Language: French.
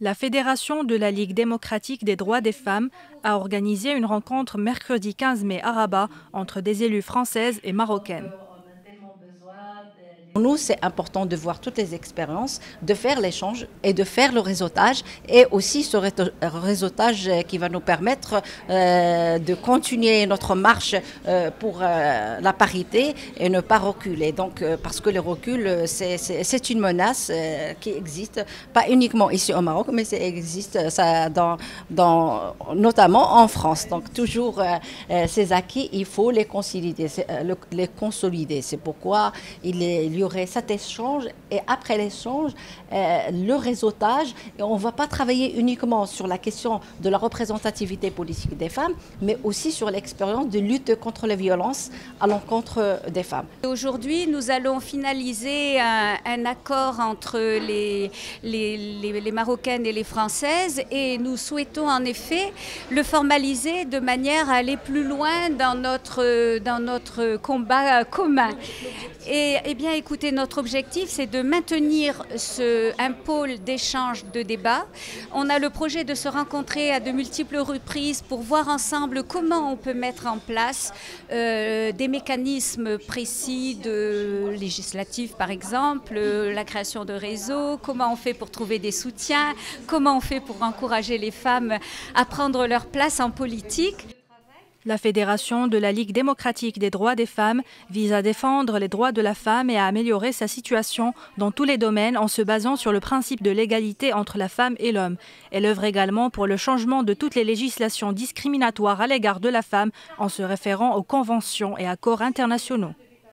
La Fédération de la Ligue démocratique des droits des femmes a organisé une rencontre mercredi 15 mai à Rabat entre des élus françaises et marocaines. Pour nous, c'est important de voir toutes les expériences, de faire l'échange et de faire le réseautage, et aussi ce réseautage qui va nous permettre de continuer notre marche pour la parité et ne pas reculer. Donc, parce que le recul, c'est une menace qui existe, pas uniquement ici au Maroc, mais ça existe notamment en France. Donc, toujours ces acquis, il faut les consolider. C'est pourquoi il y aurait cet échange, et après l'échange, le réseautage. Et on ne va pas travailler uniquement sur la question de la représentativité politique des femmes, mais aussi sur l'expérience de lutte contre les violences à l'encontre des femmes. Aujourd'hui, nous allons finaliser un accord entre les Marocaines et les Françaises, et nous souhaitons en effet le formaliser de manière à aller plus loin dans notre combat commun. Et bien écoutez, notre objectif, c'est de maintenir un pôle d'échange, de débat. On a le projet de se rencontrer à de multiples reprises pour voir ensemble comment on peut mettre en place des mécanismes précis législatifs, par exemple, la création de réseaux, comment on fait pour trouver des soutiens, comment on fait pour encourager les femmes à prendre leur place en politique. La Fédération de la Ligue démocratique des droits des femmes vise à défendre les droits de la femme et à améliorer sa situation dans tous les domaines en se basant sur le principe de l'égalité entre la femme et l'homme. Elle œuvre également pour le changement de toutes les législations discriminatoires à l'égard de la femme en se référant aux conventions et accords internationaux.